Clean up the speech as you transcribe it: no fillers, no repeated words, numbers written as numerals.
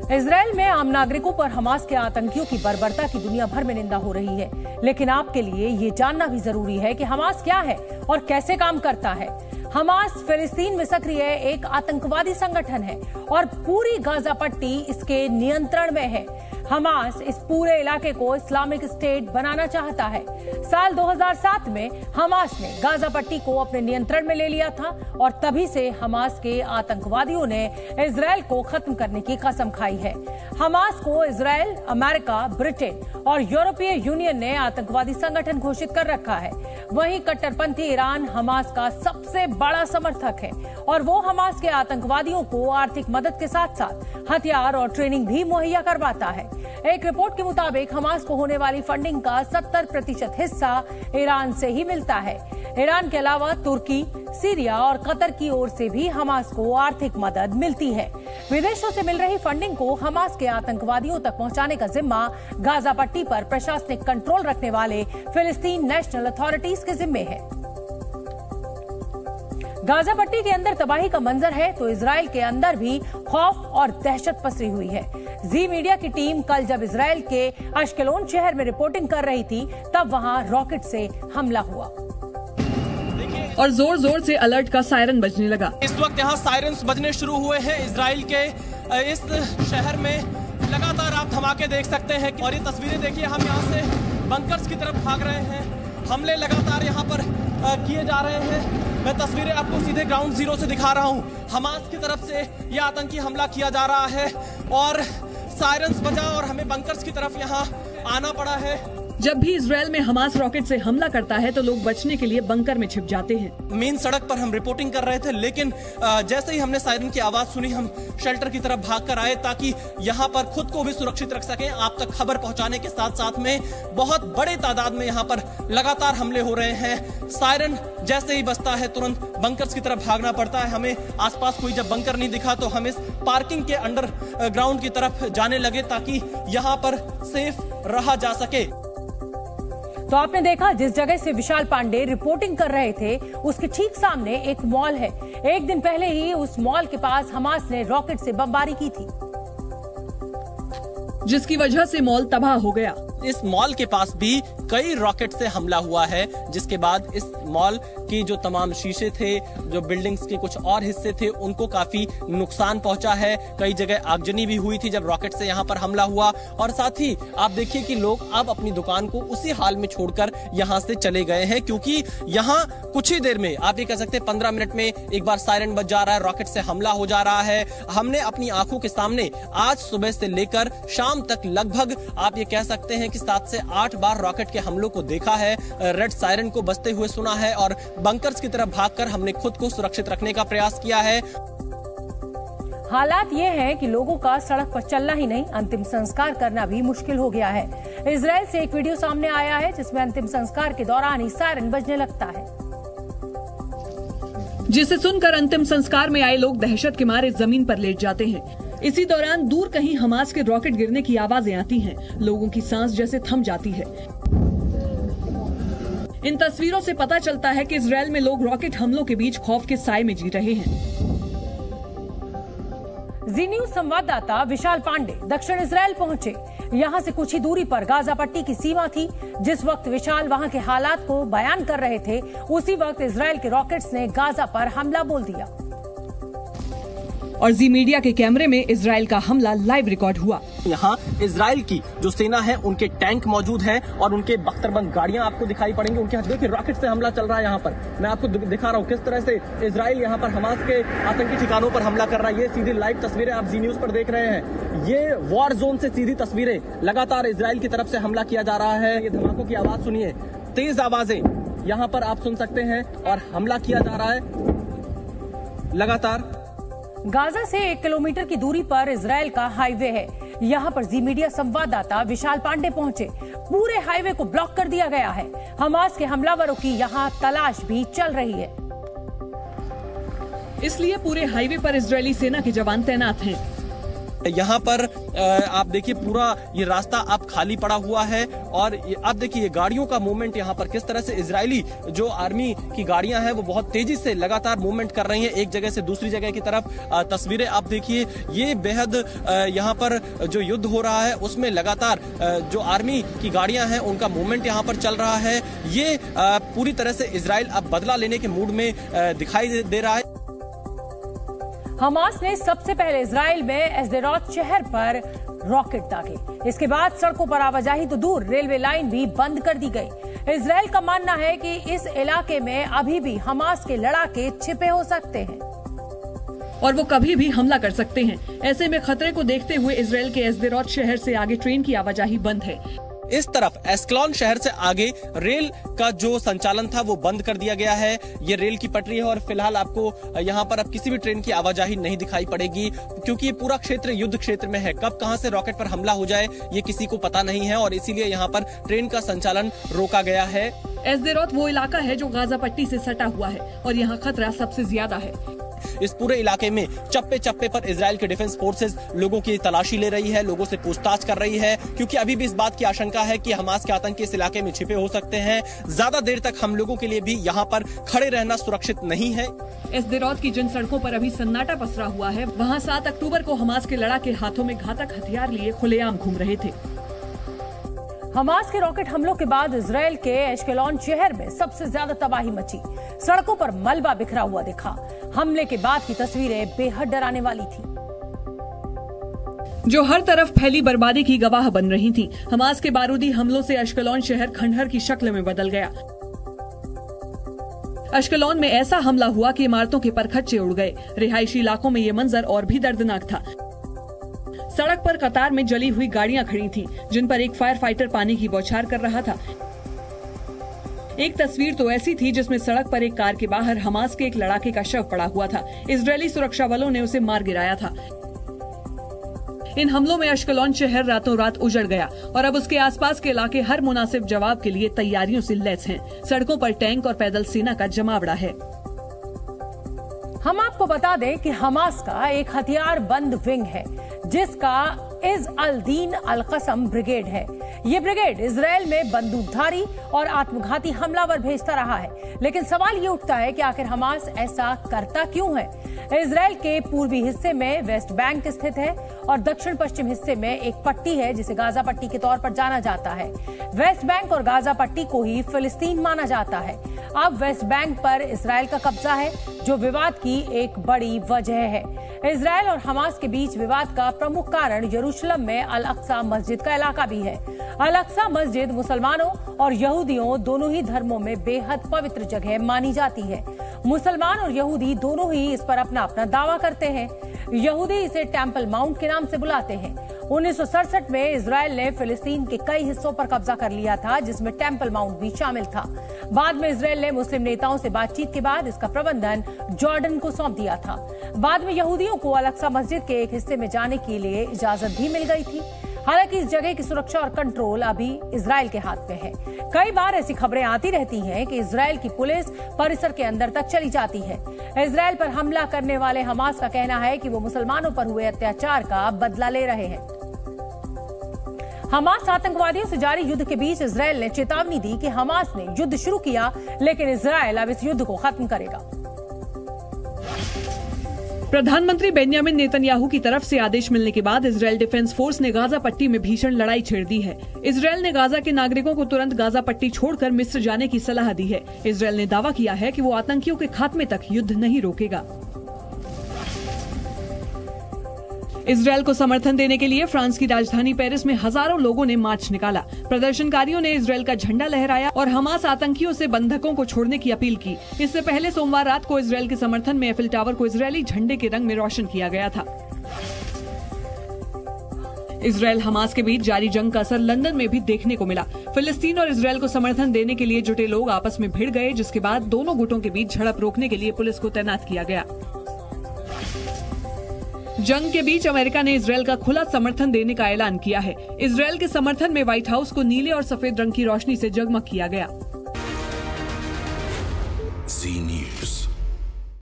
Israel में आम नागरिकों पर हमास के आतंकियों की बर्बरता की दुनिया भर में निंदा हो रही है, लेकिन आपके लिए ये जानना भी जरूरी है कि हमास क्या है और कैसे काम करता है। हमास फिलिस्तीन में सक्रिय एक आतंकवादी संगठन है और पूरी गाजा पट्टी इसके नियंत्रण में है। हमास इस पूरे इलाके को इस्लामिक स्टेट बनाना चाहता है। साल 2007 में हमास ने गाजा पट्टी को अपने नियंत्रण में ले लिया था और तभी से हमास के आतंकवादियों ने इजराइल को खत्म करने की कसम खाई है। हमास को इजराइल, अमेरिका, ब्रिटेन और यूरोपीय यूनियन ने आतंकवादी संगठन घोषित कर रखा है। वहीं कट्टरपंथी ईरान हमास का सबसे बड़ा समर्थक है और वो हमास के आतंकवादियों को आर्थिक मदद के साथ साथ हथियार और ट्रेनिंग भी मुहैया करवाता है। एक रिपोर्ट के मुताबिक हमास को होने वाली फंडिंग का 70% हिस्सा ईरान से ही मिलता है। ईरान के अलावा तुर्की, सीरिया और कतर की ओर से भी हमास को आर्थिक मदद मिलती है। विदेशों से मिल रही फंडिंग को हमास के आतंकवादियों तक पहुंचाने का जिम्मा गाजा पट्टी पर प्रशासनिक कंट्रोल रखने वाले फिलिस्तीन नेशनल अथॉरिटीज के जिम्मे है। गाजा पट्टी के अंदर तबाही का मंजर है तो इजराइल के अंदर भी खौफ और दहशत पसरी हुई है। जी मीडिया की टीम कल जब इजराइल के अश्केलोन शहर में रिपोर्टिंग कर रही थी तब वहां रॉकेट से हमला हुआ और जोर जोर से अलर्ट का सायरन बजने लगा। इस वक्त यहाँ सायरन्स बजने शुरू हुए हैं। इजराइल के इस शहर में लगातार आप धमाके देख सकते हैं और ये तस्वीरें देखिए, हम यहाँ से बंकर्स की तरफ भाग रहे हैं। हमले लगातार यहाँ पर किए जा रहे हैं। मैं तस्वीरें आपको सीधे ग्राउंड जीरो से दिखा रहा हूँ। हमास की तरफ से यह आतंकी हमला किया जा रहा है और सायरन्स बजा और हमें बंकर्स की तरफ यहाँ आना पड़ा है। जब भी इजराइल में हमास रॉकेट से हमला करता है तो लोग बचने के लिए बंकर में छिप जाते हैं। मेन सड़क पर हम रिपोर्टिंग कर रहे थे, लेकिन जैसे ही हमने सायरन की आवाज सुनी हम शेल्टर की तरफ भाग कर आए ताकि यहाँ पर खुद को भी सुरक्षित रख सकें। आप तक खबर पहुंचाने के साथ साथ में बहुत बड़े तादाद में यहाँ पर लगातार हमले हो रहे हैं। सायरन जैसे ही बजता है तुरंत बंकर्स की तरफ भागना पड़ता है। हमें आसपास कोई जब बंकर नहीं दिखा तो हम इस पार्किंग के अंडर ग्राउंड की तरफ जाने लगे ताकि यहाँ पर सेफ रहा जा सके। तो आपने देखा जिस जगह से विशाल पांडे रिपोर्टिंग कर रहे थे उसके ठीक सामने एक मॉल है। एक दिन पहले ही उस मॉल के पास हमास ने रॉकेट से बमबारी की थी, जिसकी वजह से मॉल तबाह हो गया। इस मॉल के पास भी कई रॉकेट से हमला हुआ है, जिसके बाद इस मॉल की जो तमाम शीशे थे, जो बिल्डिंग्स के कुछ और हिस्से थे, उनको काफी नुकसान पहुंचा है। कई जगह आगजनी भी हुई थी जब रॉकेट से यहाँ पर हमला हुआ। और साथ ही आप देखिए कि लोग अब अपनी दुकान को उसी हाल में छोड़कर यहाँ से चले गए हैं, क्योंकि यहाँ कुछ ही देर में, आप ये कह सकते हैं 15 मिनट में एक बार सायरन बज जा रहा है, रॉकेट से हमला हो जा रहा है। हमने अपनी आंखों के सामने आज सुबह से लेकर शाम तक लगभग आप ये कह सकते हैं कि 7 से 8 बार रॉकेट के हमलों को देखा है, रेड सायरन को बजते हुए सुना है और बंकर्स की तरफ भागकर हमने खुद को सुरक्षित रखने का प्रयास किया है। हालात ये है कि लोगों का सड़क पर चलना ही नहीं, अंतिम संस्कार करना भी मुश्किल हो गया है। इजराइल से एक वीडियो सामने आया है जिसमें अंतिम संस्कार के दौरान ही सायरन बजने लगता है, जिसे सुनकर अंतिम संस्कार में आए लोग दहशत के मारे जमीन पर लेट जाते हैं। इसी दौरान दूर कहीं हमास के रॉकेट गिरने की आवाजें आती हैं। लोगों की सांस जैसे थम जाती है। इन तस्वीरों से पता चलता है कि इजराइल में लोग रॉकेट हमलों के बीच खौफ के साए में जी रहे हैं। जी न्यूज संवाददाता विशाल पांडे दक्षिण इजराइल पहुंचे। यहां से कुछ ही दूरी पर गाजा पट्टी की सीमा थी। जिस वक्त विशाल वहां के हालात को बयान कर रहे थे, उसी वक्त इजराइल के रॉकेट्स ने गाजा पर हमला बोल दिया और जी मीडिया के कैमरे में इजराइल का हमला लाइव रिकॉर्ड हुआ। यहाँ इजराइल की जो सेना है उनके टैंक मौजूद हैं और उनके बख्तरबंद गाड़ियां आपको दिखाई पड़ेंगी। उनके हाथ देखिए रॉकेट से हमला चल रहा है। यहाँ पर मैं आपको दिखा रहा हूँ किस तरह से इजराइल यहाँ पर हमास के आतंकी ठिकानों पर हमला कर रहा है। ये सीधी लाइव तस्वीरें आप जी न्यूज पर देख रहे हैं। ये वॉर जोन से सीधी तस्वीरें, लगातार इजराइल की तरफ से हमला किया जा रहा है। ये धमाकों की आवाज सुनिए, तेज आवाजें यहाँ पर आप सुन सकते हैं और हमला किया जा रहा है लगातार। गाजा से 1 किलोमीटर की दूरी पर इजराइल का हाईवे है। यहाँ पर जी मीडिया संवाददाता विशाल पांडे पहुंचे। पूरे हाईवे को ब्लॉक कर दिया गया है। हमास के हमलावरों की यहाँ तलाश भी चल रही है, इसलिए पूरे हाईवे पर इजरायली सेना के जवान तैनात हैं। यहाँ पर आप देखिए पूरा ये रास्ता अब खाली पड़ा हुआ है और आप देखिए ये गाड़ियों का मूवमेंट यहाँ पर किस तरह से इजरायली जो आर्मी की गाड़ियां हैं वो बहुत तेजी से लगातार मूवमेंट कर रही हैं एक जगह से दूसरी जगह की तरफ। तस्वीरें आप देखिए, ये बेहद यहाँ पर जो युद्ध हो रहा है उसमें लगातार जो आर्मी की गाड़ियां हैं उनका मूवमेंट यहाँ पर चल रहा है। ये पूरी तरह से इजराइल अब बदला लेने के मूड में दिखाई दे रहा है। हमास ने सबसे पहले इजराइल में एस्देरोत शहर पर रॉकेट दागे। इसके बाद सड़कों पर आवाजाही तो दूर, रेलवे लाइन भी बंद कर दी गई। इजराइल का मानना है कि इस इलाके में अभी भी हमास के लड़ाके छिपे हो सकते हैं और वो कभी भी हमला कर सकते हैं। ऐसे में खतरे को देखते हुए इजराइल के एस्देरोत शहर से आगे ट्रेन की आवाजाही बंद है। इस तरफ एस्कलॉन शहर से आगे रेल का जो संचालन था वो बंद कर दिया गया है। ये रेल की पटरी है और फिलहाल आपको यहाँ पर अब किसी भी ट्रेन की आवाजाही नहीं दिखाई पड़ेगी क्योंकि ये पूरा क्षेत्र युद्ध क्षेत्र में है। कब कहां से रॉकेट पर हमला हो जाए ये किसी को पता नहीं है और इसीलिए यहाँ पर ट्रेन का संचालन रोका गया है। एस्देरोत वो इलाका है जो गाजा पट्टी से सटा हुआ है और यहाँ खतरा सबसे ज्यादा है। इस पूरे इलाके में चप्पे चप्पे पर इजराइल के डिफेंस फोर्सेस लोगों की तलाशी ले रही है, लोगों से पूछताछ कर रही है क्योंकि अभी भी इस बात की आशंका है कि हमास के आतंकी इस इलाके में छिपे हो सकते हैं। ज्यादा देर तक हम लोगों के लिए भी यहाँ पर खड़े रहना सुरक्षित नहीं है। एस्देरोत की जिन सड़कों पर अभी सन्नाटा पसरा हुआ है वहाँ 7 अक्टूबर को हमास के लड़ाके हाथों में घातक हथियार लिए खुलेआम घूम रहे थे। हमास के रॉकेट हमलों के बाद इजराइल के एश्केलॉन शहर में सबसे ज्यादा तबाही मची। सड़कों पर मलबा बिखरा हुआ दिखा। हमले के बाद की तस्वीरें बेहद डराने वाली थी, जो हर तरफ फैली बर्बादी की गवाह बन रही थी। हमास के बारूदी हमलों से एश्केलॉन शहर खंडहर की शक्ल में बदल गया। एश्केलॉन में ऐसा हमला हुआ कि इमारतों के परखच्चे उड़ गए। रिहायशी इलाकों में ये मंजर और भी दर्दनाक था। सड़क पर कतार में जली हुई गाड़ियां खड़ी थीं, जिन पर एक फायर फाइटर पानी की बौछार कर रहा था। एक तस्वीर तो ऐसी थी जिसमें सड़क पर एक कार के बाहर हमास के एक लड़ाके का शव पड़ा हुआ था। इजरायली सुरक्षा बलों ने उसे मार गिराया था। इन हमलों में एश्केलॉन शहर रातों रात उजड़ गया और अब उसके आसपास के इलाके हर मुनासिब जवाब के लिए तैयारियों से लैस हैं। सड़कों पर टैंक और पैदल सेना का जमावड़ा है। हम आपको बता दें कि हमास का एक हथियार बंद विंग है जिसका इज़ अल दीन अल कसम ब्रिगेड है। ये ब्रिगेड इजराइल में बंदूकधारी और आत्मघाती हमलावर भेजता रहा है। लेकिन सवाल ये उठता है कि आखिर हमास ऐसा करता क्यों है। इजराइल के पूर्वी हिस्से में वेस्ट बैंक स्थित है और दक्षिण पश्चिम हिस्से में एक पट्टी है जिसे गाजा पट्टी के तौर पर जाना जाता है। वेस्ट बैंक और गाजा पट्टी को ही फिलिस्तीन माना जाता है। अब वेस्ट बैंक पर इजराइल का कब्जा है जो विवाद की एक बड़ी वजह है। इजराइल और हमास के बीच विवाद का प्रमुख कारण यरूशलेम में अल अक्सा मस्जिद का इलाका भी है। अल अक्सा मस्जिद मुसलमानों और यहूदियों दोनों ही धर्मों में बेहद पवित्र जगह मानी जाती है। मुसलमान और यहूदी दोनों ही इस पर अपना अपना दावा करते हैं। यहूदी इसे टेम्पल माउंट के नाम से बुलाते हैं। 1967 में इजराइल ने फिलिस्तीन के कई हिस्सों पर कब्जा कर लिया था जिसमें टेम्पल माउंट भी शामिल था। बाद में इजराइल ने मुस्लिम नेताओं से बातचीत के बाद इसका प्रबंधन जॉर्डन को सौंप दिया था। बाद में यहूदियों को अल अक्सा मस्जिद के एक हिस्से में जाने के लिए इजाजत भी मिल गई थी। हालांकि इस जगह की सुरक्षा और कंट्रोल अभी इजराइल के हाथ में है। कई बार ऐसी खबरें आती रहती हैं कि इजराइल की पुलिस परिसर के अंदर तक चली जाती है। इजराइल पर हमला करने वाले हमास का कहना है कि वो मुसलमानों पर हुए अत्याचार का बदला ले रहे हैं। हमास आतंकवादियों से जारी युद्ध के बीच इजराइल ने चेतावनी दी कि हमास ने युद्ध शुरू किया लेकिन इजराइल अब इस युद्ध को खत्म करेगा। प्रधानमंत्री बेंजामिन नेतन्याहू की तरफ से आदेश मिलने के बाद इजरायल डिफेंस फोर्स ने गाजा पट्टी में भीषण लड़ाई छेड़ दी है। इजरायल ने गाजा के नागरिकों को तुरंत गाजा पट्टी छोड़कर मिस्र जाने की सलाह दी है। इजरायल ने दावा किया है कि वो आतंकियों के खात्मे तक युद्ध नहीं रोकेगा। इजरायल को समर्थन देने के लिए फ्रांस की राजधानी पेरिस में हजारों लोगों ने मार्च निकाला। प्रदर्शनकारियों ने इजरायल का झंडा लहराया और हमास आतंकियों से बंधकों को छोड़ने की अपील की। इससे पहले सोमवार रात को इजरायल के समर्थन में एफिल टावर को इजरायली झंडे के रंग में रोशन किया गया था। इजरायल हमास के बीच जारी जंग का असर लंदन में भी देखने को मिला। फिलिस्तीन और इजरायल को समर्थन देने के लिए जुटे लोग आपस में भिड़ गए, जिसके बाद दोनों गुटों के बीच झड़प रोकने के लिए पुलिस को तैनात किया गया। जंग के बीच अमेरिका ने इजरायल का खुला समर्थन देने का ऐलान किया है। इजरायल के समर्थन में व्हाइट हाउस को नीले और सफेद रंग की रोशनी से जगमग किया गया। जी न्यूज़।